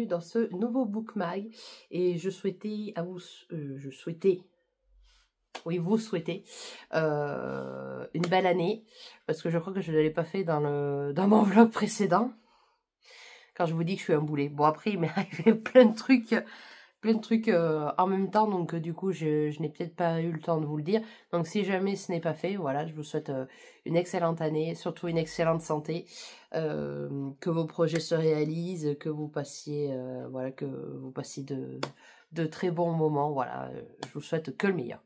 bienvenue dans ce nouveau Book Mag. Et je souhaitais à vous, vous souhaitez une belle année, parce que je crois que je ne l'avais pas fait dans mon vlog précédent, quand je vous dis que je suis un boulet. Bon, après il m'est arrivé plein de trucs en même temps, donc du coup je n'ai peut-être pas eu le temps de vous le dire. Donc si jamais ce n'est pas fait, voilà, je vous souhaite une excellente année, surtout une excellente santé, que vos projets se réalisent, que vous passiez voilà, que vous passiez de très bons moments. Voilà, je vous souhaite que le meilleur.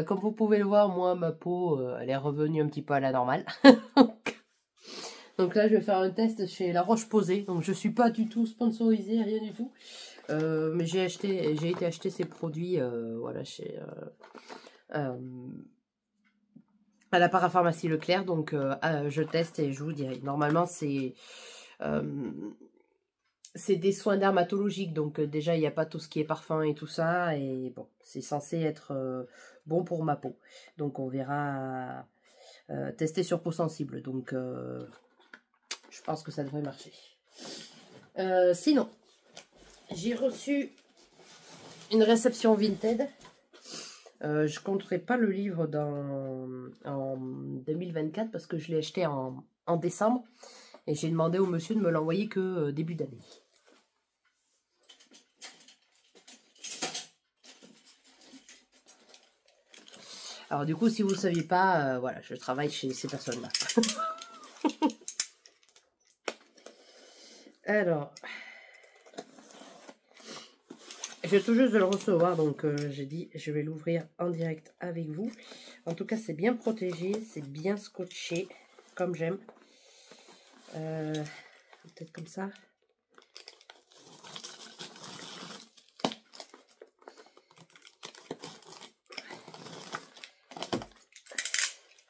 Comme vous pouvez le voir, moi ma peau elle est revenue un petit peu à la normale. Donc là je vais faire un test chez La Roche-Posay. Donc je suis pas du tout sponsorisée, rien du tout. Mais j'ai été acheter ces produits voilà, chez à la parapharmacie Leclerc. Donc je teste et je vous dirai. Normalement c'est des soins dermatologiques, donc déjà il n'y a pas tout ce qui est parfum et tout ça, et bon, c'est censé être bon pour ma peau. Donc on verra, tester sur peau sensible, donc je pense que ça devrait marcher. Sinon, j'ai reçu une réception Vinted. Je compterai pas le livre en 2024 parce que je l'ai acheté en décembre. Et j'ai demandé au monsieur de me l'envoyer que début d'année. Alors du coup, si vous ne saviez pas, voilà, je travaille chez ces personnes-là. Alors, je viens tout juste de le recevoir, donc j'ai dit je vais l'ouvrir en direct avec vous. En tout cas, c'est bien protégé, c'est bien scotché, comme j'aime. Peut-être comme ça.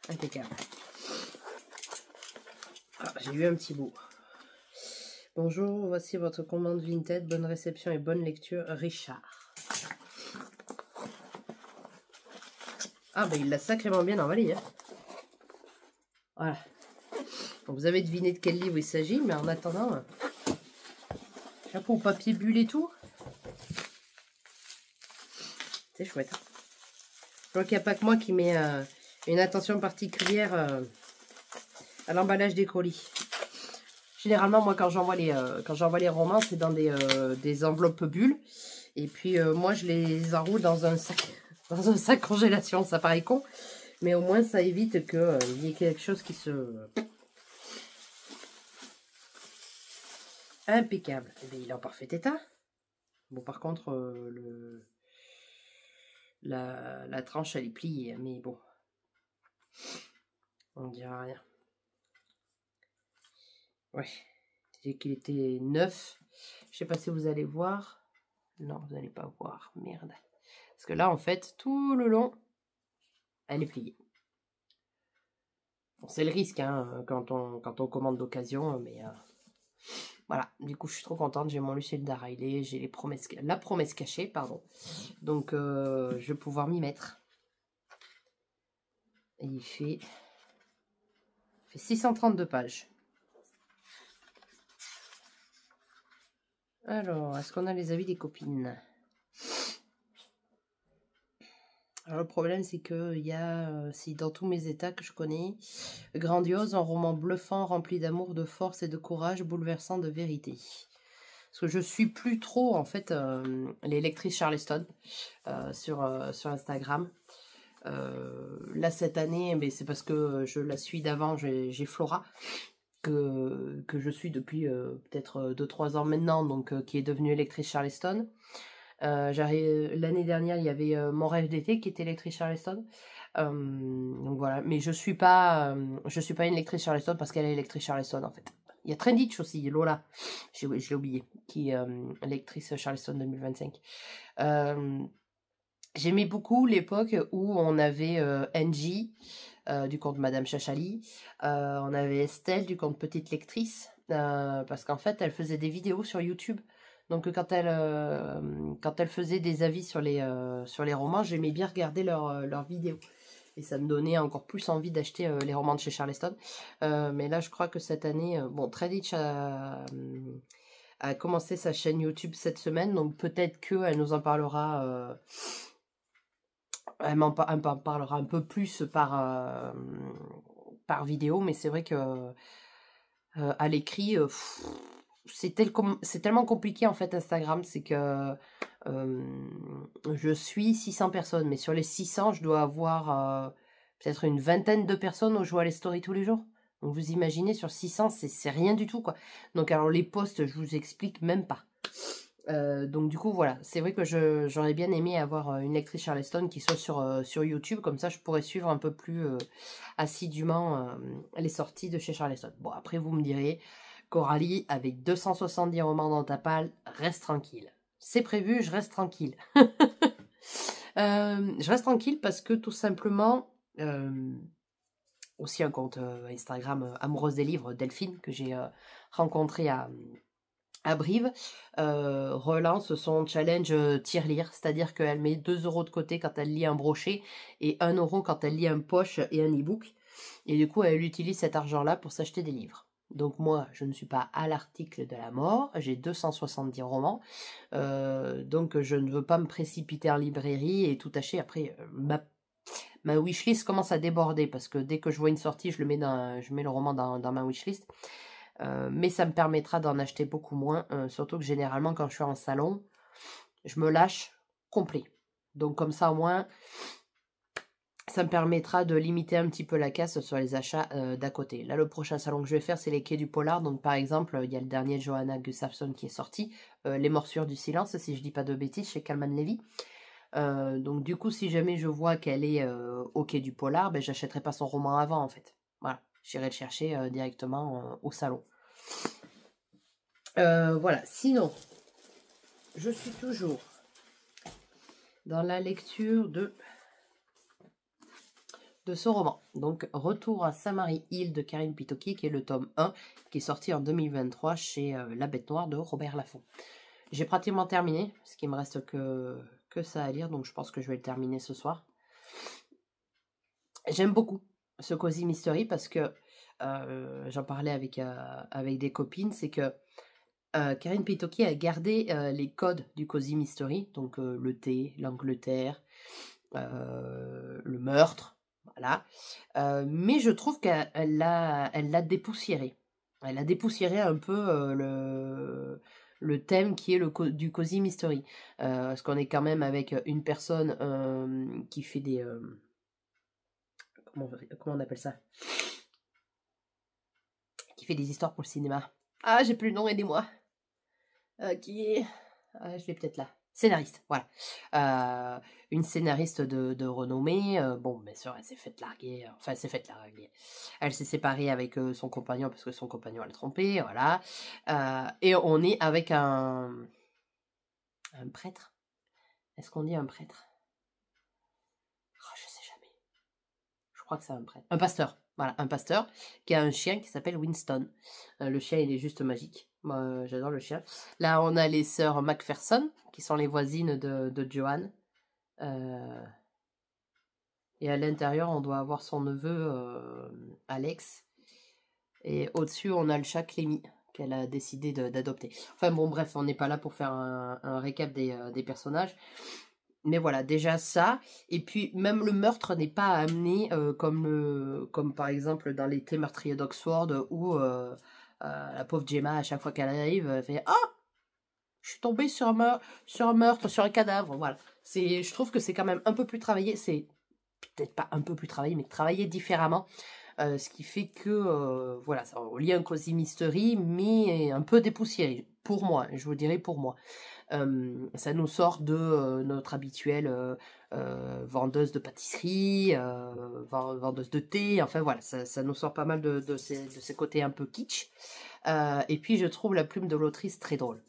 Impeccable. Ah, j'ai eu un petit bout. Bonjour, voici votre commande Vinted. Bonne réception et bonne lecture, Richard. Ah, ben il l'a sacrément bien emballé. Hein. Voilà. Donc, vous avez deviné de quel livre il s'agit, mais en attendant, chapeau au papier bulle et tout. C'est chouette. Je vois qu'il n'y a pas que moi qui met une attention particulière à l'emballage des colis. Généralement, moi, quand j'envoie les romans, c'est dans des enveloppes bulles. Et puis, moi, je les enroule dans un sac congélation. Ça paraît con. Mais au moins, ça évite qu'il y ait quelque chose qui se... Impeccable. Eh bien, il est en parfait état. Bon, par contre, la tranche, elle est pliée. Mais bon, on ne dira rien. Ouais. C'est qu'il était neuf. Je sais pas si vous allez voir. Non, vous n'allez pas voir. Merde. Parce que là, en fait, tout le long, elle est pliée. Bon, c'est le risque hein, quand on commande d'occasion, mais voilà. Du coup, je suis trop contente. J'ai mon Lucille Riley, j'ai la promesse cachée, pardon. Donc, je vais pouvoir m'y mettre. Et il fait 632 pages. Alors, est-ce qu'on a les avis des copines? Alors, le problème, c'est qu'il y a, si dans tous mes états que je connais, grandiose, un roman bluffant, rempli d'amour, de force et de courage, bouleversant de vérité. Parce que je suis plus trop, en fait, les lectrices Charleston sur Instagram. Là, cette année, mais c'est parce que je la suis d'avant, j'ai Flora, que je suis depuis peut-être 2-3 ans maintenant, donc qui est devenue lectrice Charleston. L'année dernière, il y avait Mon rêve d'été qui était lectrice Charleston. Donc voilà, mais je suis pas une lectrice Charleston parce qu'elle est lectrice Charleston en fait. Il y a Trenditch aussi, Lola, je l'ai oublié, qui est lectrice Charleston 2025. J'aimais beaucoup l'époque où on avait Angie du compte Madame Chachali, on avait Estelle du compte Petite Lectrice, parce qu'en fait elle faisait des vidéos sur YouTube. Donc quand elle faisait des avis sur les romans, j'aimais bien regarder leurs vidéos. Et ça me donnait encore plus envie d'acheter les romans de chez Charleston. Mais là, je crois que cette année, bon, Traditch a commencé sa chaîne YouTube cette semaine, donc peut-être qu'elle nous en parlera, elle m'en parlera un peu plus par vidéo, mais c'est vrai que à l'écrit, c'est tellement compliqué en fait Instagram, c'est que je suis 600 personnes, mais sur les 600, je dois avoir peut-être une vingtaine de personnes où je vois les stories tous les jours. Donc vous imaginez, sur 600, c'est rien du tout, quoi. Donc alors les posts, je vous explique même pas. Donc du coup, voilà, c'est vrai que j'aurais bien aimé avoir une lectrice Charleston qui soit sur YouTube, comme ça je pourrais suivre un peu plus assidûment les sorties de chez Charleston. Bon, après vous me direz, Coralie, avec 270 romans dans ta palle, reste tranquille. C'est prévu, je reste tranquille. Je reste tranquille parce que tout simplement, aussi un compte Instagram Amoureuse des livres, Delphine, que j'ai rencontré à Brive, relance son challenge tir-lire, c'est-à-dire qu'elle met 2 € de côté quand elle lit un brochet et 1 € quand elle lit un poche et un e-book. Et du coup, elle utilise cet argent-là pour s'acheter des livres. Donc moi, je ne suis pas à l'article de la mort, j'ai 270 romans, donc je ne veux pas me précipiter en librairie et tout acheter. Après, ma wishlist commence à déborder, parce que dès que je vois une sortie, je mets le roman dans ma wishlist. Mais ça me permettra d'en acheter beaucoup moins, surtout que généralement quand je suis en salon, je me lâche complet. Donc comme ça au moins, ça me permettra de limiter un petit peu la casse sur les achats d'à côté. Là, le prochain salon que je vais faire, c'est les Quais du Polar. Donc par exemple, il y a le dernier de Johanna Gustafsson qui est sorti, Les Morsures du Silence, si je dis pas de bêtises, chez Calman Levy. Donc du coup, si jamais je vois qu'elle est au Quai du Polar, ben, j'achèterai pas son roman avant en fait. Voilà, j'irai le chercher directement au salon. Voilà, sinon, je suis toujours dans la lecture de ce roman. Donc, Retour à Saint-Marie-Île de Karine Pitoki, qui est le tome 1, qui est sorti en 2023 chez La Bête Noire de Robert Laffont. J'ai pratiquement terminé, parce qu'il me reste que ça à lire, donc je pense que je vais le terminer ce soir. J'aime beaucoup ce Cozy Mystery, parce que j'en parlais avec des copines, c'est que Karine Pitoki a gardé les codes du Cozy Mystery, donc le thé, l'Angleterre, le meurtre, voilà. Mais je trouve qu'elle l'a dépoussiéré. Elle a dépoussiéré un peu le thème qui est du Cozy Mystery. Parce qu'on est quand même avec une personne qui fait des... comment on appelle ça? Qui fait des histoires pour le cinéma. Ah, j'ai plus le nom, aidez-moi. Qui est... je l'ai peut-être là. Scénariste, voilà. Une scénariste de renommée. Bon, bien sûr, elle s'est faite larguer. Enfin, elle s'est faite larguer. Elle s'est séparée avec son compagnon parce que son compagnon l'a trompée, voilà. Et on est avec un prêtre. Est-ce qu'on dit un prêtre? Oh, je sais jamais. Je crois que c'est un prêtre. Un pasteur. Voilà, un pasteur qui a un chien qui s'appelle Winston. Le chien, il est juste magique. Moi, j'adore le chien. Là, on a les sœurs Macpherson, qui sont les voisines de Joanne. Et à l'intérieur, on doit avoir son neveu Alex. Et au-dessus, on a le chat Clémy, qu'elle a décidé d'adopter. Enfin bon, bref, on n'est pas là pour faire un récap des personnages. Mais voilà, déjà ça. Et puis, même le meurtre n'est pas amené comme par exemple dans l'été meurtrier d'Oxford, où la pauvre Gemma, à chaque fois qu'elle arrive, elle fait « Ah, je suis tombée sur un meurtre, sur un cadavre. » Voilà. Je trouve que c'est quand même un peu plus travaillé. C'est peut-être pas un peu plus travaillé, mais travaillé différemment. Ce qui fait que, voilà, on lit un Cozy Mystery, mais un peu dépoussiéré. Pour moi, je vous dirais pour moi. Ça nous sort de notre habituelle vendeuse de pâtisserie, vendeuse de thé, enfin voilà, ça nous sort pas mal de ces côtés un peu kitsch. Et puis je trouve la plume de l'autrice très drôle.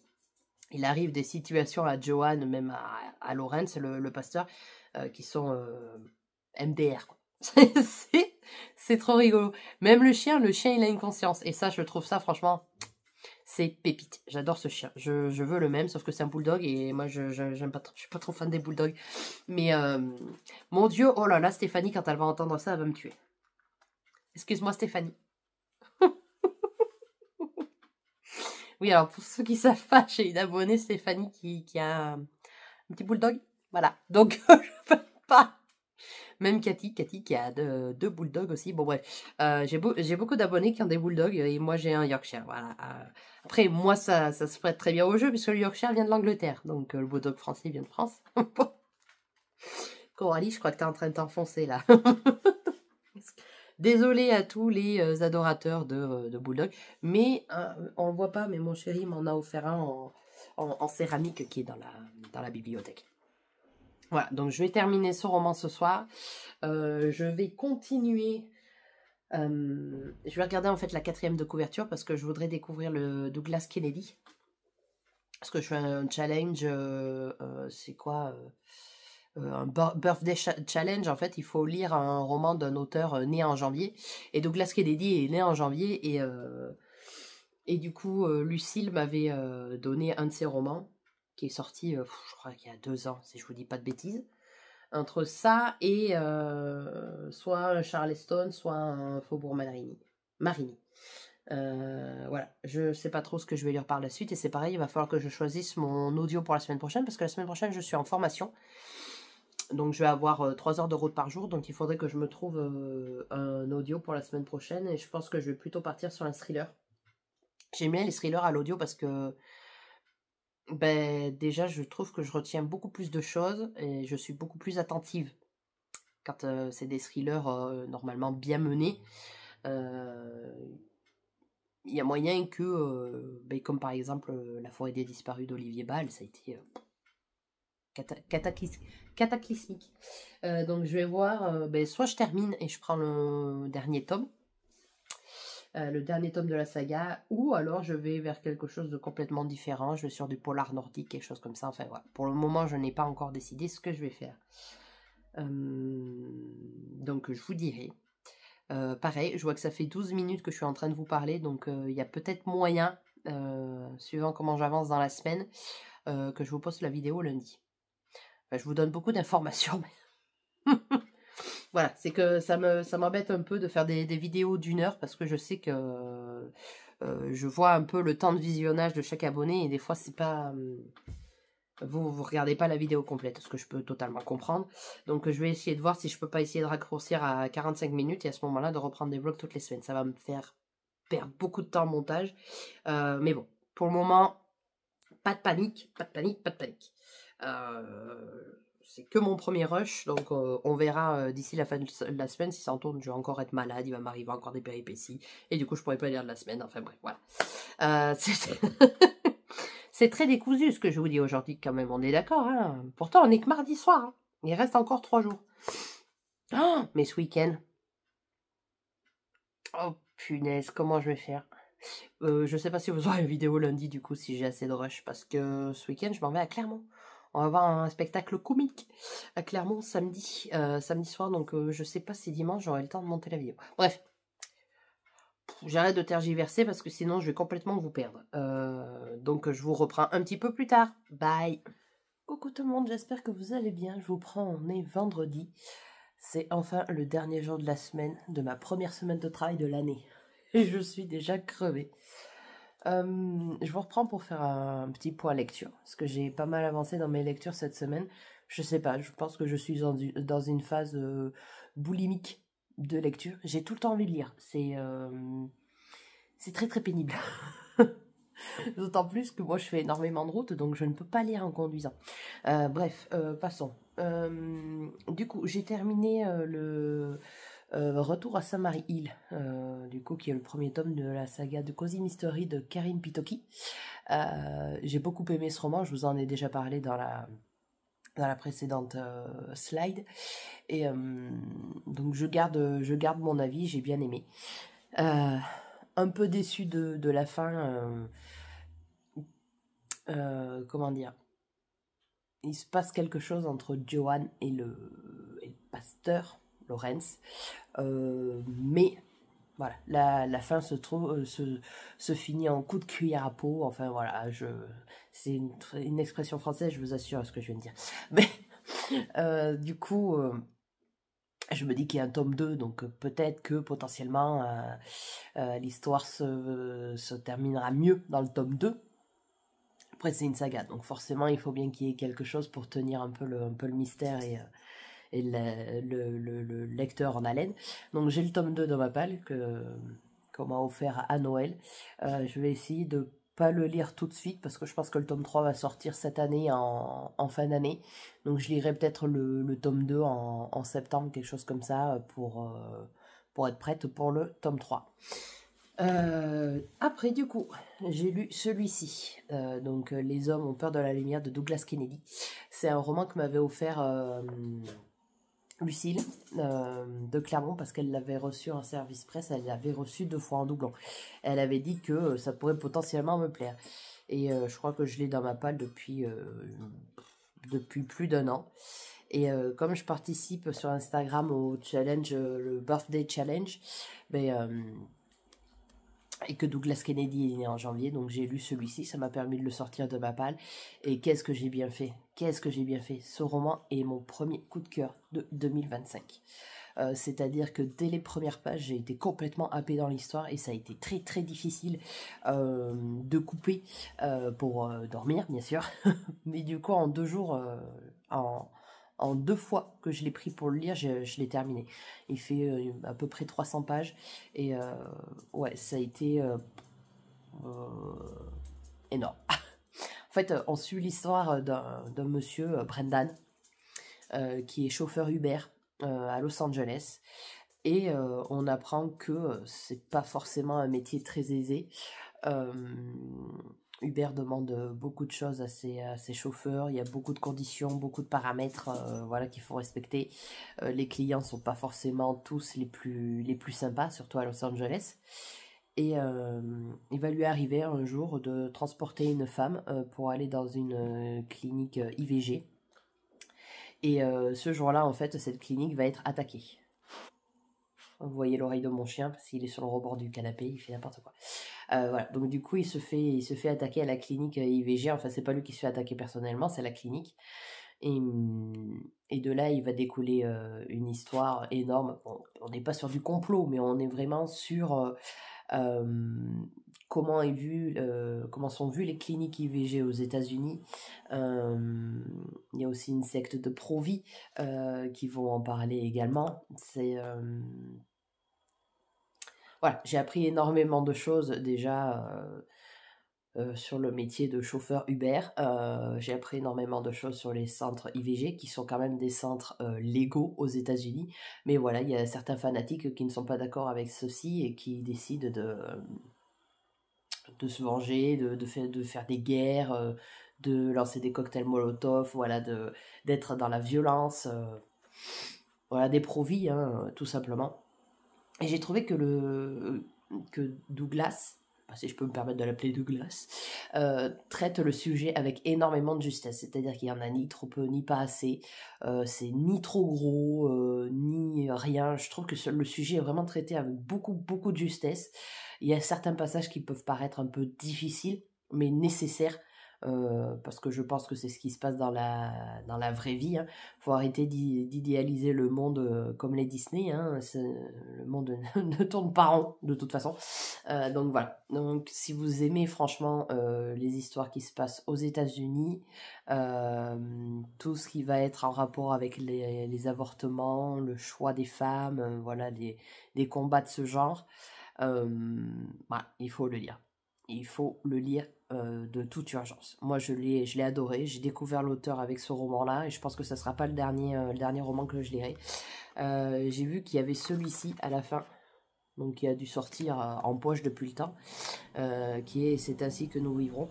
Il arrive des situations à Joanne, même à Lawrence, le pasteur, qui sont MDR, quoi. C'est trop rigolo. Même le chien, il a une conscience. Et ça, je trouve ça, franchement, c'est pépite. J'adore ce chien. Je veux le même, sauf que c'est un bulldog. Et moi, j'aime pas trop, je suis pas trop fan des bulldogs. Mais, mon Dieu, oh là là, Stéphanie, quand elle va entendre ça, elle va me tuer. Excuse-moi, Stéphanie. Oui, alors pour ceux qui savent pas, j'ai une abonnée, Stéphanie, qui a un petit bulldog. Voilà. Donc, je peux pas. Même Cathy qui a deux bulldogs aussi. Bon, bref. J'ai beaucoup d'abonnés qui ont des bulldogs et moi, j'ai un Yorkshire. Voilà. Après, moi, ça se prête très bien au jeu puisque le Yorkshire vient de l'Angleterre. Donc, le bulldog français vient de France. Coralie, je crois que tu es en train de t'enfoncer là. Désolée à tous les adorateurs de bulldog. Mais, on le voit pas, mais mon chéri m'en a offert un en céramique qui est dans la bibliothèque. Voilà, donc je vais terminer ce roman ce soir. Je vais continuer. Je vais regarder en fait la 4e de couverture parce que je voudrais découvrir le Douglas Kennedy. Parce que je fais un challenge. C'est quoi un birthday challenge. En fait, il faut lire un roman d'un auteur né en janvier. Et Douglas Kennedy est né en janvier. Et du coup, Lucille m'avait donné un de ses romans qui est sorti, je crois qu'il y a 2 ans, si je vous dis pas de bêtises. Entre ça et soit un Charleston, soit un Faubourg Marigny. Voilà, je sais pas trop ce que je vais lire par la suite et c'est pareil, il va falloir que je choisisse mon audio pour la semaine prochaine parce que la semaine prochaine je suis en formation. Donc je vais avoir 3 heures de route par jour, donc il faudrait que je me trouve un audio pour la semaine prochaine et je pense que je vais plutôt partir sur un thriller. J'aime bien les thrillers à l'audio parce que déjà je trouve que je retiens beaucoup plus de choses et je suis beaucoup plus attentive quand c'est des thrillers normalement bien menés. Il y a moyen que, comme par exemple La forêt des disparus d'Olivier Bal, ça a été cataclysmique. Donc je vais voir, soit je termine et je prends le dernier tome de la saga, ou alors je vais vers quelque chose de complètement différent, je vais sur du polar nordique, quelque chose comme ça, enfin voilà. Pour le moment je n'ai pas encore décidé ce que je vais faire. Donc je vous dirai. Pareil, je vois que ça fait 12 minutes que je suis en train de vous parler, donc il y a peut-être moyen, suivant comment j'avance dans la semaine, que je vous poste la vidéo lundi. Enfin, je vous donne beaucoup d'informations, mais voilà, c'est que ça m'embête un peu de faire des vidéos d'1 heure parce que je sais que je vois un peu le temps de visionnage de chaque abonné et des fois c'est pas... vous regardez pas la vidéo complète, ce que je peux totalement comprendre. Donc je vais essayer de voir si je peux pas essayer de raccourcir à 45 minutes et à ce moment-là de reprendre des vlogs toutes les semaines. Ça va me faire perdre beaucoup de temps en montage. Mais bon, pour le moment, pas de panique, pas de panique, pas de panique. C'est que mon premier rush, donc on verra d'ici la fin de la semaine si ça en tourne. Je vais encore être malade, il va m'arriver encore des péripéties et du coup je pourrais pas lire de la semaine. Enfin bref, voilà. C'est très décousu ce que je vous dis aujourd'hui quand même, on est d'accord. Hein, pourtant on est que mardi soir. Hein. Il reste encore 3 jours. Oh, mais ce week-end. Oh punaise, comment je vais faire? Je sais pas si vous aurez une vidéo lundi du coup si j'ai assez de rush parce que ce week-end je m'en vais à Clermont. On va voir un spectacle comique à Clermont samedi soir, donc je sais pas si dimanche j'aurai le temps de monter la vidéo. Bref, j'arrête de tergiverser parce que sinon je vais complètement vous perdre. Donc je vous reprends un petit peu plus tard. Bye. Coucou tout le monde, j'espère que vous allez bien. Je vous prends, on est vendredi. C'est enfin le dernier jour de la semaine, de ma première semaine de travail de l'année. Et je suis déjà crevée. Je vous reprends pour faire un petit point lecture, parce que j'ai pas mal avancé dans mes lectures cette semaine. Je sais pas, je pense que je suis dans une phase boulimique de lecture. J'ai tout le temps envie de lire. C'est très très pénible. D'autant plus que moi je fais énormément de route, donc je ne peux pas lire en conduisant. Bref, passons. Du coup, j'ai terminé le Retour à Saint-Marie-Île, du coup, qui est le premier tome de la saga de Cozy Mystery de Karin Pitoki. J'ai beaucoup aimé ce roman, je vous en ai déjà parlé dans la précédente slide. Et donc je garde mon avis, j'ai bien aimé. Un peu déçu de la fin. Comment dire, il se passe quelque chose entre Johan et le pasteur Lorenz, mais voilà, la fin se finit en coup de cuillère à peau. Enfin voilà, c'est une expression française, je vous assure ce que je viens de dire. Mais du coup, Je me dis qu'il y a un tome 2, donc peut-être que potentiellement l'histoire se terminera mieux dans le tome 2. Après, c'est une saga, donc forcément, il faut bien qu'il y ait quelque chose pour tenir un peu le mystère et le lecteur en haleine. Donc, j'ai le tome 2 dans ma palle qu'on m'a offert à Noël. Je vais essayer de pas le lire tout de suite parce que je pense que le tome 3 va sortir cette année en fin d'année. Donc, je lirai peut-être le tome 2 en septembre, quelque chose comme ça, pour être prête pour le tome 3. Après, du coup, j'ai lu celui-ci. Donc, Les hommes ont peur de la lumière de Douglas Kennedy. C'est un roman que m'avait offert Lucille de Clermont parce qu'elle l'avait reçu en service presse. Elle l'avait reçu 2 fois en doublon. Elle avait dit que ça pourrait potentiellement me plaire. Et je crois que je l'ai dans ma palle depuis plus d'1 an. Et comme je participe sur Instagram au challenge, le Birthday Challenge, et que Douglas Kennedy est né en janvier, donc j'ai lu celui-ci, ça m'a permis de le sortir de ma palle, et qu'est-ce que j'ai bien fait, ce roman est mon premier coup de cœur de 2025, c'est-à-dire que dès les premières pages, j'ai été complètement happée dans l'histoire, et ça a été très très difficile de couper pour dormir, bien sûr, mais du coup en 2 jours, en 2 fois que je l'ai pris pour le lire, je l'ai terminé. Il fait à peu près 300 pages. Et ouais, ça a été énorme. En fait, on suit l'histoire d'un monsieur, Brendan, qui est chauffeur Uber à Los Angeles. Et on apprend que c'est pas forcément un métier très aisé. Uber demande beaucoup de choses à ses chauffeurs, il y a beaucoup de conditions, beaucoup de paramètres voilà, qu'il faut respecter. Les clients sont pas forcément tous les plus sympas, surtout à Los Angeles. Et il va lui arriver un jour de transporter une femme pour aller dans une clinique IVG. Et ce jour-là, en fait, cette clinique va être attaquée. Vous voyez l'oreille de mon chien, parce qu'il est sur le rebord du canapé, il fait n'importe quoi. Voilà, donc du coup, il se fait attaquer à la clinique IVG. Enfin, c'est pas lui qui se fait attaquer personnellement, c'est la clinique. Et de là, il va découler une histoire énorme. Bon, on n'est pas sur du complot, mais on est vraiment sur comment sont vues les cliniques IVG aux États-Unis. Il y a aussi une secte de pro-vie qui vont en parler également. Voilà, j'ai appris énormément de choses déjà sur le métier de chauffeur Uber. J'ai appris énormément de choses sur les centres IVG qui sont quand même des centres légaux aux États-Unis. Mais voilà, il y a certains fanatiques qui ne sont pas d'accord avec ceci et qui décident de se venger, de faire des guerres, de lancer des cocktails Molotov, voilà, d'être dans la violence, voilà, des pro-vie, hein, tout simplement. Et j'ai trouvé que Douglas, si je peux me permettre de l'appeler Douglas, traite le sujet avec énormément de justesse. C'est-à-dire qu'il n'y en a ni trop peu, ni pas assez. C'est ni trop gros, ni rien. Je trouve que le sujet est vraiment traité avec beaucoup, beaucoup de justesse. Il y a certains passages qui peuvent paraître un peu difficiles, mais nécessaires. Parce que je pense que c'est ce qui se passe dans la vraie vie. Hein. Faut arrêter d'idéaliser le monde comme les Disney. Hein. Le monde ne tourne pas rond de toute façon. Donc voilà. Donc si vous aimez franchement les histoires qui se passent aux États-Unis, tout ce qui va être en rapport avec les avortements, le choix des femmes, voilà, des combats de ce genre, voilà, il faut le lire. Il faut le lire de toute urgence. Moi, je l'ai adoré. J'ai découvert l'auteur avec ce roman-là et je pense que ça sera pas le dernier roman que je lirai. J'ai vu qu'il y avait celui-ci à la fin, donc qui a dû sortir en poche depuis le temps, qui est C'est ainsi que nous vivrons.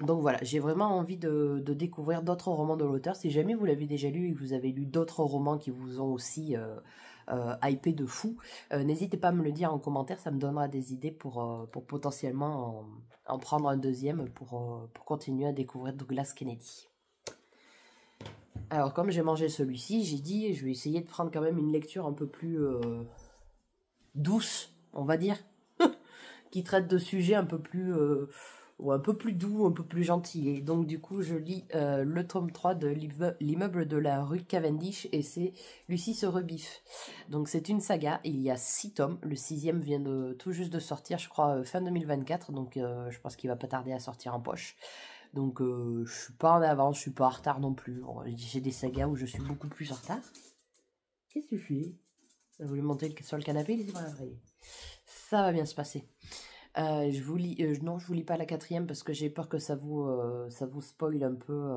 Donc voilà, j'ai vraiment envie de découvrir d'autres romans de l'auteur. Si jamais vous l'avez déjà lu et que vous avez lu d'autres romans qui vous ont aussi hypé de fou, n'hésitez pas à me le dire en commentaire, ça me donnera des idées pour potentiellement en prendre un deuxième pour continuer à découvrir Douglas Kennedy. Alors comme j'ai mangé celui-ci, j'ai dit je vais essayer de prendre quand même une lecture un peu plus douce, on va dire, qui traite de sujets un peu plus ou un peu plus doux, un peu plus gentil. Et donc du coup, je lis le tome 3 de l'immeuble de la rue Cavendish et c'est Lucie se rebiffe. Donc c'est une saga, il y a 6 tomes, le 6e vient tout juste de sortir, je crois, fin 2024, donc je pense qu'il va pas tarder à sortir en poche. Donc je suis pas en avance, je suis pas en retard non plus. Bon, j'ai des sagas où je suis beaucoup plus en retard. Qu'est-ce que tu fais? Vous voulez monter sur le canapé, laissez-moi travailler. Ça va bien se passer. Je vous lis, non, je vous lis pas la 4e parce que j'ai peur que ça vous spoil un peu.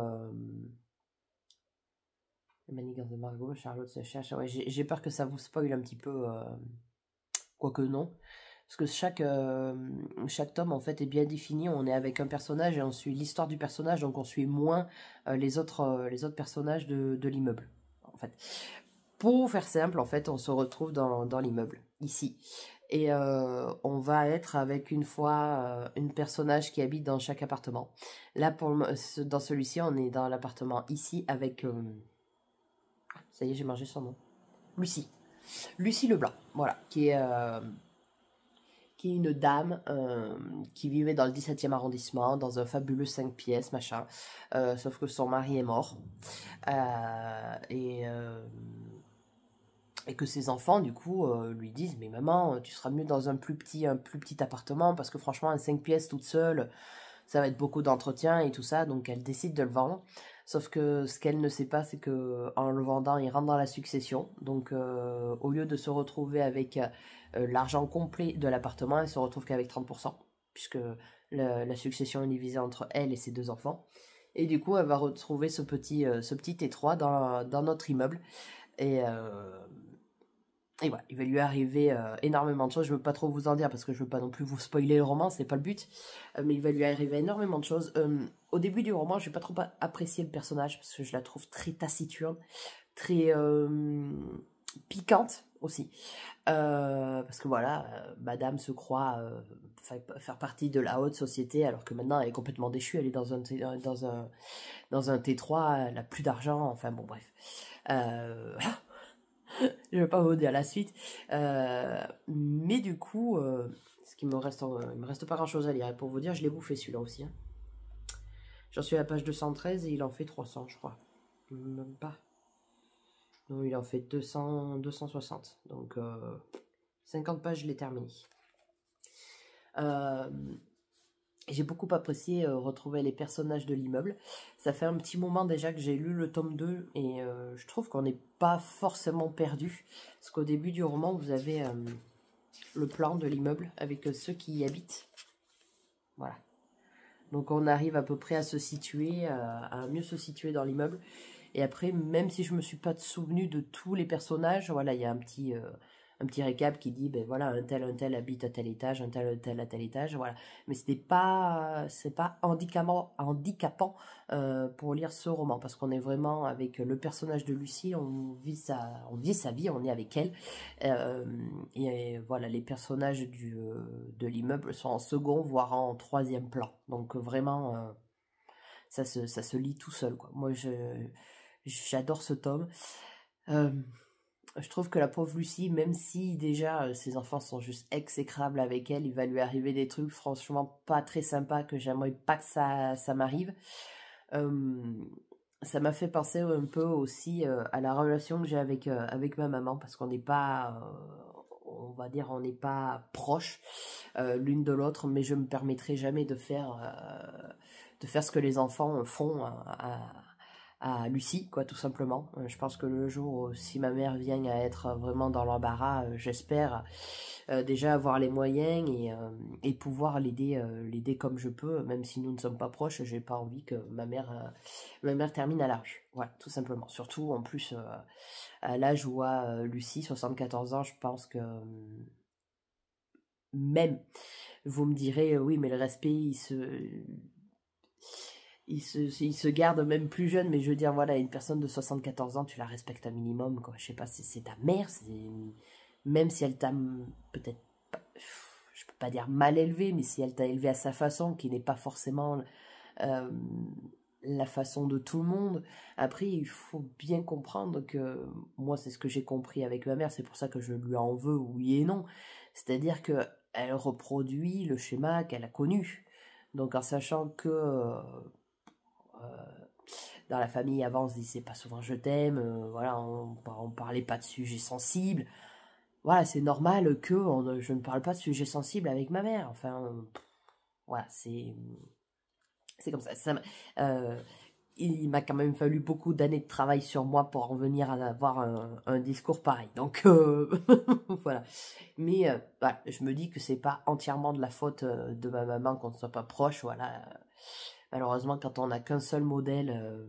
La manigance de Margot, Charlotte se cherche. Ouais, j'ai peur que ça vous spoil un petit peu, quoique non. Parce que chaque tome en fait est bien défini. On est avec un personnage et on suit l'histoire du personnage, donc on suit moins les autres personnages de l'immeuble. En fait, pour faire simple, en fait, on se retrouve dans l'immeuble ici. Et on va être avec une personnage qui habite dans chaque appartement. Là, dans celui-ci, on est dans l'appartement ici avec... ça y est, j'ai mangé son nom. Lucie. Lucie Leblanc, voilà, qui est une dame qui vivait dans le 17e arrondissement, dans un fabuleux 5 pièces, machin. Sauf que son mari est mort. Et que ses enfants, du coup, lui disent « Mais maman, tu seras mieux dans un plus petit appartement, parce que franchement, un 5 pièces toute seule, ça va être beaucoup d'entretien et tout ça. » Donc elle décide de le vendre. Sauf que ce qu'elle ne sait pas, c'est que en le vendant, il rentre dans la succession. Donc au lieu de se retrouver avec l'argent complet de l'appartement, elle se retrouve qu'avec 30%, puisque la succession est divisée entre elle et ses 2 enfants. Et du coup, elle va retrouver ce petit T3 dans notre immeuble. Et voilà, il va lui arriver énormément de choses. Je ne veux pas trop vous en dire parce que je ne veux pas non plus vous spoiler le roman, c'est pas le but. Mais il va lui arriver énormément de choses. Au début du roman, je n'ai pas trop apprécié le personnage parce que je la trouve très taciturne, très piquante aussi. Parce que voilà, madame se croit faire partie de la haute société alors que maintenant elle est complètement déchue. Elle est dans un T3, elle n'a plus d'argent, enfin bon, bref. Je ne vais pas vous dire la suite. Mais du coup, il me reste pas grand chose à lire. Pour vous dire, je l'ai bouffé celui-là aussi. Hein. J'en suis à la page 213 et il en fait 300, je crois. Même pas. Non, il en fait 260. Donc, 50 pages, je l'ai terminé. J'ai beaucoup apprécié retrouver les personnages de l'immeuble. Ça fait un petit moment déjà que j'ai lu le tome 2 et je trouve qu'on n'est pas forcément perdu. Parce qu'au début du roman, vous avez le plan de l'immeuble avec ceux qui y habitent. Voilà. Donc on arrive à peu près à se situer, à mieux se situer dans l'immeuble. Et après, même si je me suis pas souvenu de tous les personnages, voilà, il y a un petit récap qui dit, ben voilà, un tel habite à tel étage, un tel à tel étage, voilà. Mais c'est pas handicapant pour lire ce roman, parce qu'on est vraiment avec le personnage de Lucie, on vit sa vie, on est avec elle. Et voilà, les personnages de l'immeuble sont en second, voire en troisième plan. Donc vraiment, ça se lit tout seul, quoi. Moi, j'adore ce tome. Je trouve que la pauvre Lucie, même si déjà ses enfants sont juste exécrables avec elle, il va lui arriver des trucs franchement pas très sympas que j'aimerais pas que ça m'arrive. Ça m'a fait penser un peu aussi à la relation que j'ai avec ma maman, parce qu'on n'est pas, on va dire, on n'est pas proches l'une de l'autre, mais je me permettrai jamais de faire ce que les enfants font à Lucie, quoi, tout simplement. Je pense que le jour où, si ma mère vient à être vraiment dans l'embarras, j'espère déjà avoir les moyens et pouvoir l'aider comme je peux, même si nous ne sommes pas proches. J'ai pas envie que ma mère termine à la rue. Voilà, tout simplement. Surtout, en plus, à l'âge où a Lucie, 74 ans, je pense que même, vous me direz, oui, mais le respect, il se garde même plus jeune, mais je veux dire, voilà, une personne de 74 ans, tu la respectes un minimum, quoi. Je sais pas, c'est ta mère, même si elle t'a peut-être, je peux pas dire mal élevé, mais si elle t'a élevé à sa façon, qui n'est pas forcément la façon de tout le monde. Après, il faut bien comprendre que, moi, c'est ce que j'ai compris avec ma mère, c'est pour ça que je lui en veux, oui et non. C'est-à-dire que elle reproduit le schéma qu'elle a connu. Donc en sachant que dans la famille avant on se disait pas souvent je t'aime, voilà, on parlait pas de sujets sensibles. Voilà, c'est normal que je ne parle pas de sujets sensibles avec ma mère. Enfin, voilà, c'est comme ça. Il m'a quand même fallu beaucoup d'années de travail sur moi pour en venir à avoir un discours pareil. Donc, voilà. Mais voilà, je me dis que c'est pas entièrement de la faute de ma maman qu'on ne soit pas proche. Voilà. Malheureusement, quand on n'a qu'un seul modèle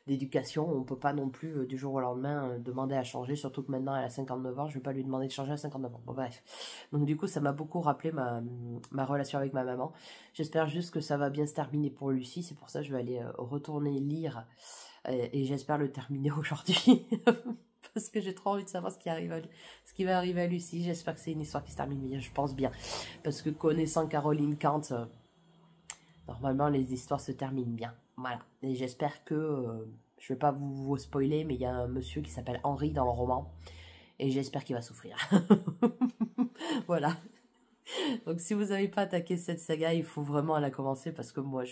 d'éducation, on peut pas non plus du jour au lendemain demander à changer, surtout que maintenant elle a 59 ans, je vais pas lui demander de changer à 59 ans. Bon bref, donc du coup ça m'a beaucoup rappelé ma relation avec ma maman. J'espère juste que ça va bien se terminer pour Lucie, c'est pour ça que je vais aller retourner lire et j'espère le terminer aujourd'hui parce que j'ai trop envie de savoir ce qui va arriver à Lucie. J'espère que c'est une histoire qui se termine bien, je pense bien, parce que connaissant Caroline Kant, normalement les histoires se terminent bien. Voilà, et j'espère que, je vais pas vous spoiler, mais il y a un monsieur qui s'appelle Henri dans le roman, et j'espère qu'il va souffrir. Voilà. Donc si vous n'avez pas attaqué cette saga, il faut vraiment la commencer, parce que moi,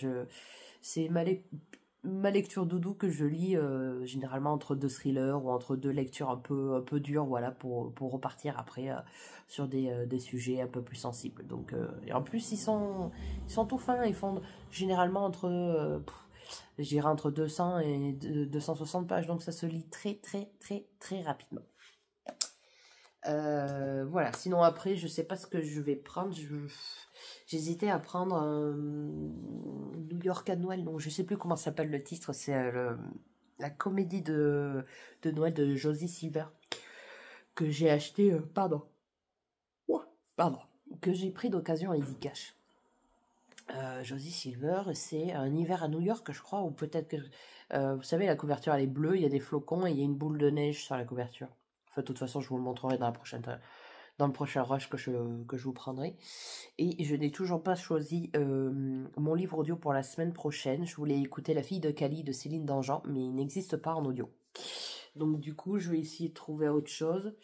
c'est ma lecture doudou que je lis généralement entre deux thrillers, ou entre deux lectures un peu dures, voilà, pour repartir après sur des sujets un peu plus sensibles. Donc, et en plus, ils sont tout fins, ils font généralement je dirais entre 200 et 260 pages, donc ça se lit très rapidement. Voilà, sinon après, je sais pas ce que je vais prendre. J'hésitais à prendre New York à Noël, donc je sais plus comment s'appelle le titre, c'est la comédie de Noël de Josie Silver, que j'ai acheté, que j'ai pris d'occasion à Easy Cash. Josie Silver, c'est Un hiver à New York, je crois, ou peut-être que... vous savez, la couverture, elle est bleue, il y a des flocons et il y a une boule de neige sur la couverture. Enfin, de toute façon, je vous le montrerai dans le prochain rush que je vous prendrai. Et je n'ai toujours pas choisi mon livre audio pour la semaine prochaine. Je voulais écouter La fille de Cali de Céline Dangean, mais il n'existe pas en audio. Donc du coup, je vais essayer de trouver autre chose.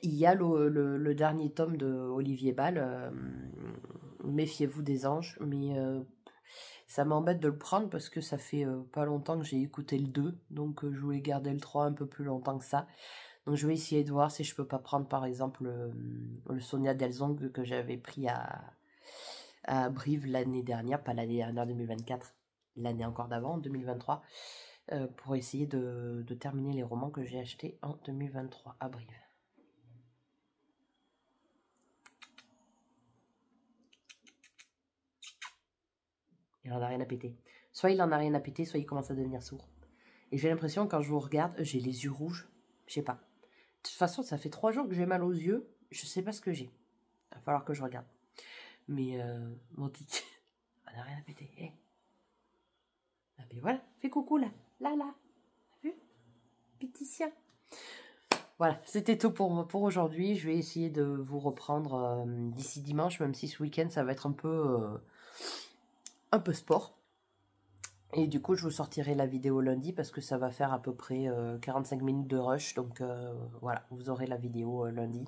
Il y a le dernier tome de Olivier Bal, Méfiez-vous des anges, mais ça m'embête de le prendre parce que ça fait pas longtemps que j'ai écouté le 2, donc je voulais garder le 3 un peu plus longtemps que ça. Donc je vais essayer de voir si je peux pas prendre par exemple le Sonia Delzong que j'avais pris à Brive l'année dernière, pas l'année dernière 2024, l'année encore d'avant, 2023, pour essayer de terminer les romans que j'ai achetés en 2023 à Brive. Il en a rien à péter. Soit il en a rien à péter, soit il commence à devenir sourd. Et j'ai l'impression, quand je vous regarde, j'ai les yeux rouges. Je sais pas. De toute façon, ça fait 3 jours que j'ai mal aux yeux. Je sais pas ce que j'ai. Il va falloir que je regarde. Mais, mon petit... On a rien à péter. Hey. Ah ben voilà, fais coucou là. Là. T'as vu? Petit sien. Voilà, c'était tout pour aujourd'hui. Je vais essayer de vous reprendre d'ici dimanche, même si ce week-end, ça va être un peu sport. Et du coup, je vous sortirai la vidéo lundi parce que ça va faire à peu près 45 minutes de rush. Donc voilà, vous aurez la vidéo lundi.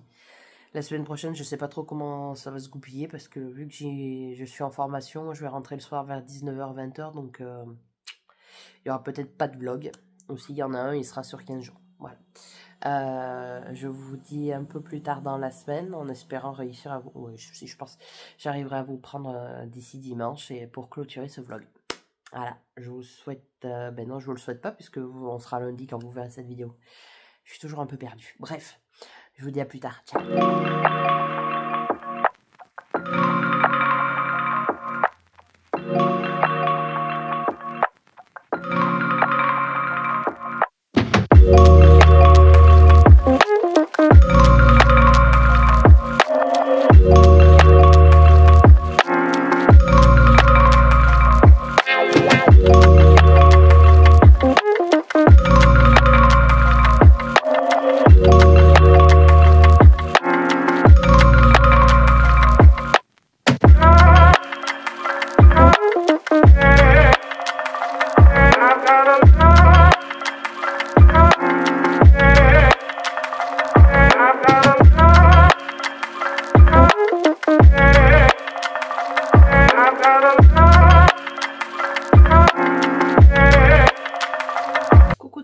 La semaine prochaine, je sais pas trop comment ça va se goupiller parce que vu que je suis en formation, je vais rentrer le soir vers 19h, 20h. Donc il y aura peut-être pas de vlog. Ou s'il y en a un, il sera sur 15 jours. Voilà. Je vous dis un peu plus tard dans la semaine, en espérant réussir à vous... Oui, je pense j'arriverai à vous prendre d'ici dimanche et pour clôturer ce vlog. Voilà, je vous souhaite... ben non, je vous le souhaite pas puisque on sera lundi quand vous verrez cette vidéo. Je suis toujours un peu perdu. Bref, je vous dis à plus tard. Ciao.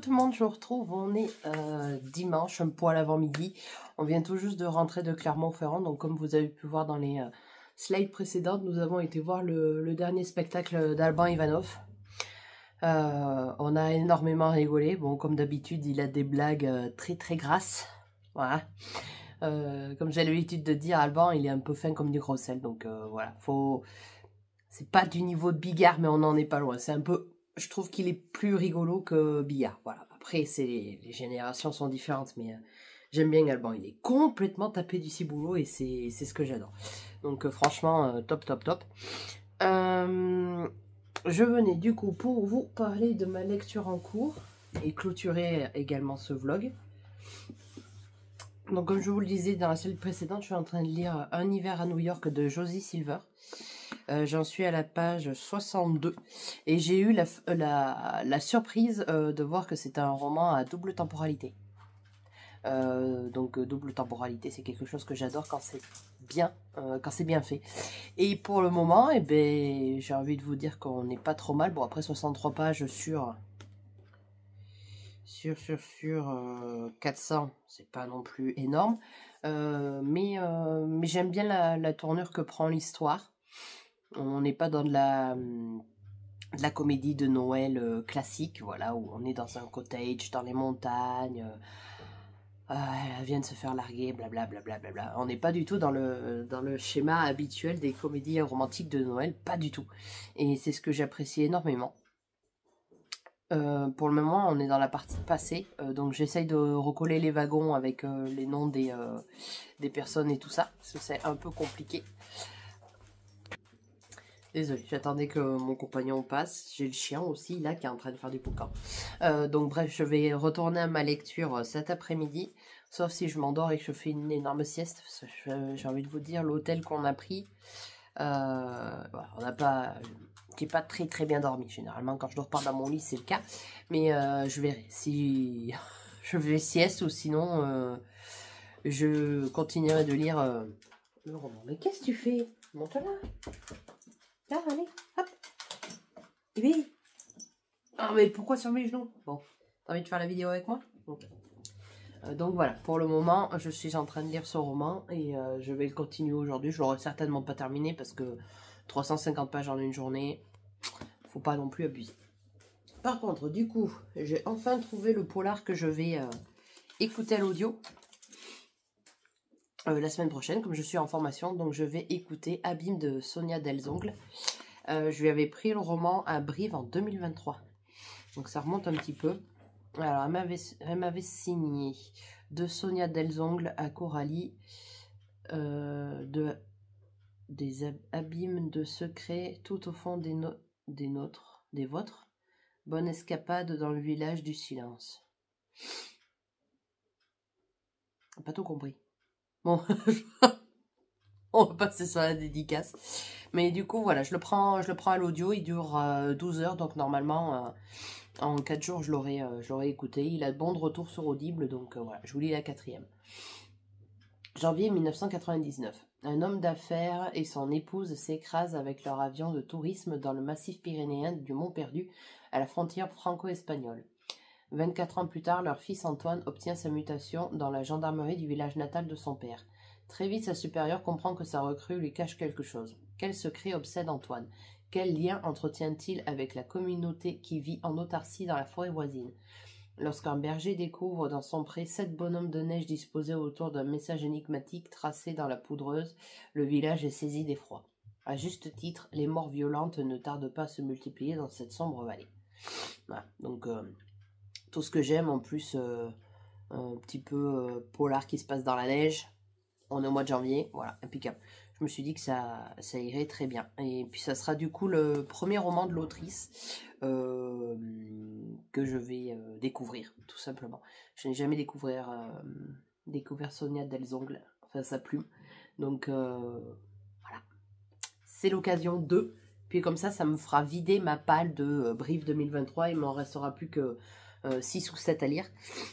tout le monde, je vous retrouve, on est dimanche, un poil avant midi. On vient tout juste de rentrer de Clermont-Ferrand, donc comme vous avez pu voir dans les slides précédentes, nous avons été voir le dernier spectacle d'Alban Ivanov. On a énormément rigolé, bon comme d'habitude il a des blagues très très grasses, voilà. Comme j'ai l'habitude de dire, Alban il est un peu fin comme du gros sel, donc voilà, c'est pas du niveau de Bigard mais on n'en est pas loin, c'est un peu... Je trouve qu'il est plus rigolo que Billard. Voilà. Après, les générations sont différentes, mais j'aime bien Alban. Il est complètement tapé du ciboulot et c'est ce que j'adore. Donc franchement, top, top, top. Je venais du coup pour vous parler de ma lecture en cours et clôturer également ce vlog. Donc comme je vous le disais dans la série précédente, je suis en train de lire Un hiver à New York de Josie Silver. J'en suis à la page 62 et j'ai eu la surprise de voir que c'est un roman à double temporalité. Donc double temporalité, c'est quelque chose que j'adore quand c'est bien fait. Et pour le moment, eh ben, j'ai envie de vous dire qu'on n'est pas trop mal. Bon, après 63 pages sur 400, c'est pas non plus énorme. Mais j'aime bien la tournure que prend l'histoire. On n'est pas dans de la comédie de Noël classique, voilà, où on est dans un cottage, dans les montagnes, elle vient de se faire larguer, blablabla. Bla. On n'est pas du tout dans le schéma habituel des comédies romantiques de Noël, pas du tout. Et c'est ce que j'apprécie énormément. Pour le moment, on est dans la partie passée, donc j'essaye de recoller les wagons avec les noms des personnes et tout ça, parce que c'est un peu compliqué. Désolée, j'attendais que mon compagnon passe. J'ai le chien aussi, là, qui est en train de faire du boucan. Donc bref, je vais retourner à ma lecture cet après-midi. Sauf si je m'endors et que je fais une énorme sieste. J'ai envie de vous dire, l'hôtel qu'on a pris, voilà, on n'a pas... J'ai pas très très bien dormi. Généralement, quand je dors pas dans mon lit, c'est le cas. Mais je verrai si je fais sieste ou sinon je continuerai de lire le roman. Mais qu'est-ce que tu fais? Monte là. Là, allez, hop. Oui. Ah, mais pourquoi sur mes genoux? Bon, t'as envie de faire la vidéo avec moi? Donc voilà, pour le moment, je suis en train de lire ce roman et je vais le continuer aujourd'hui. Je l'aurai certainement pas terminé parce que 350 pages en une journée, faut pas non plus abuser. Par contre, du coup, j'ai enfin trouvé le polar que je vais écouter à l'audio la semaine prochaine, comme je suis en formation. Donc je vais écouter Abîme de Sonia Delzongle. Je lui avais pris le roman à Brive en 2023. Donc ça remonte un petit peu. Alors elle m'avait signé de Sonia Delzongle à Coralie des abîmes de secrets tout au fond des vôtres. Bonne escapade dans le village du silence. Pas tout compris. Bon, on va passer sur la dédicace. Mais du coup, voilà, je le prends à l'audio. Il dure 12 heures, donc normalement, en 4 jours, je l'aurai écouté. Il a de bons retours sur Audible, donc voilà, je vous lis la 4e. Janvier 1999. Un homme d'affaires et son épouse s'écrasent avec leur avion de tourisme dans le massif pyrénéen du Mont-Perdu, à la frontière franco-espagnole. 24 ans plus tard, leur fils Antoine obtient sa mutation dans la gendarmerie du village natal de son père. Très vite, sa supérieure comprend que sa recrue lui cache quelque chose. Quel secret obsède Antoine? Quel lien entretient-il avec la communauté qui vit en autarcie dans la forêt voisine? Lorsqu'un berger découvre dans son pré 7 bonhommes de neige disposés autour d'un message énigmatique tracé dans la poudreuse, le village est saisi d'effroi. À juste titre, les morts violentes ne tardent pas à se multiplier dans cette sombre vallée. Voilà, donc tout ce que j'aime, en plus un petit peu polar qui se passe dans la neige. On est au mois de janvier, voilà, impeccable. Je me suis dit que ça irait très bien. Et puis ça sera du coup le premier roman de l'autrice que je vais découvrir, tout simplement. Je n'ai jamais découvert Sonia Delzongle, enfin sa plume. Donc voilà, c'est l'occasion de... Puis comme ça me fera vider ma palle de Brive 2023. Il m'en restera plus que 6 ou 7 à lire.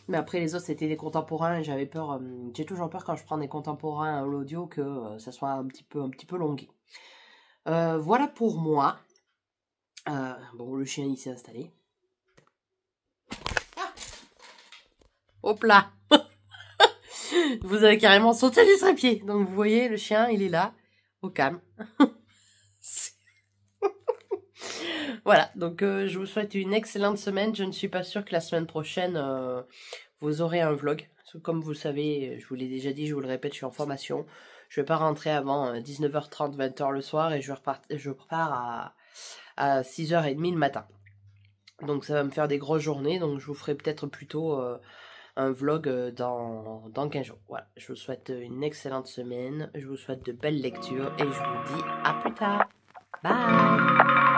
Mais après les autres c'était des contemporains et j'avais peur, j'ai toujours peur quand je prends des contemporains à l'audio que ça soit un petit peu longué. Voilà pour moi. Bon, le chien il s'est installé. Ah, Hop là. Vous avez carrément sauté du trépied. Donc vous voyez, le chien, il est là, au calme. Voilà, donc je vous souhaite une excellente semaine. Je ne suis pas sûre que la semaine prochaine, vous aurez un vlog. Parce que comme vous le savez, je vous l'ai déjà dit, je vous le répète, je suis en formation. Je ne vais pas rentrer avant 19h30, 20h le soir et je repars à 6h30 le matin. Donc ça va me faire des grosses journées, donc je vous ferai peut-être plutôt un vlog dans 15 jours. Voilà, je vous souhaite une excellente semaine, je vous souhaite de belles lectures et je vous dis à plus tard. Bye!